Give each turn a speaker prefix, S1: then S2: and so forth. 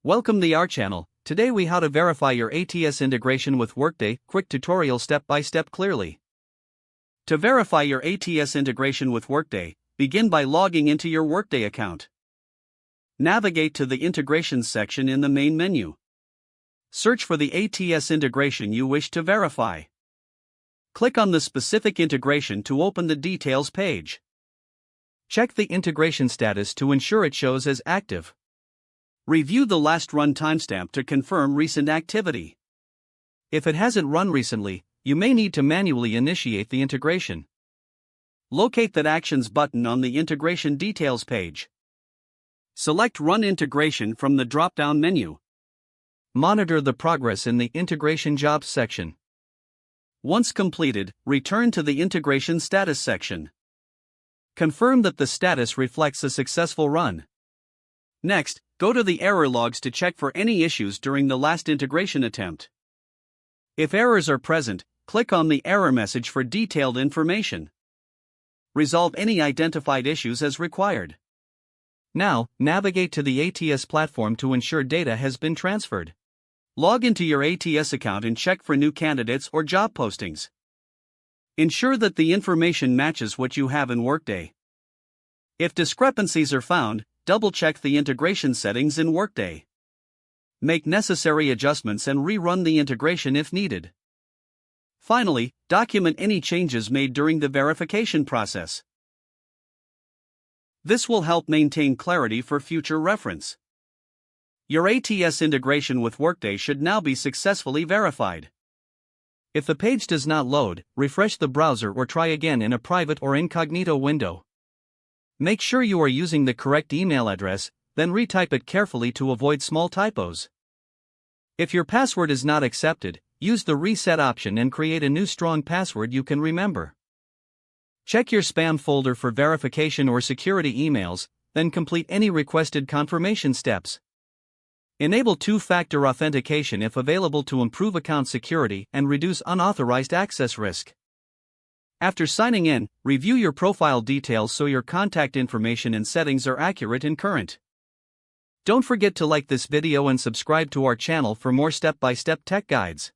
S1: Welcome to our channel. Today we how to verify your ATS integration with Workday, quick tutorial step by step clearly. To verify your ATS integration with Workday, begin by logging into your Workday account. Navigate to the Integrations section in the main menu. Search for the ATS integration you wish to verify. Click on the specific integration to open the details page. Check the integration status to ensure it shows as active. Review the last run timestamp to confirm recent activity. If it hasn't run recently, you may need to manually initiate the integration. Locate that Actions button on the Integration Details page. Select Run Integration from the drop-down menu. Monitor the progress in the Integration Jobs section. Once completed, return to the Integration Status section. Confirm that the status reflects a successful run. Next, go to the error logs to check for any issues during the last integration attempt. If errors are present, click on the error message for detailed information. Resolve any identified issues as required. Now, navigate to the ATS platform to ensure data has been transferred. Log into your ATS account and check for new candidates or job postings. Ensure that the information matches what you have in Workday. If discrepancies are found, double-check the integration settings in Workday. Make necessary adjustments and rerun the integration if needed. Finally, document any changes made during the verification process. This will help maintain clarity for future reference. Your ATS integration with Workday should now be successfully verified. If the page does not load, refresh the browser or try again in a private or incognito window. Make sure you are using the correct email address, then retype it carefully to avoid small typos. If your password is not accepted, use the reset option and create a new strong password you can remember. Check your spam folder for verification or security emails, then complete any requested confirmation steps. Enable two-factor authentication if available to improve account security and reduce unauthorized access risk. After signing in, review your profile details so your contact information and settings are accurate and current. Don't forget to like this video and subscribe to our channel for more step-by-step tech guides.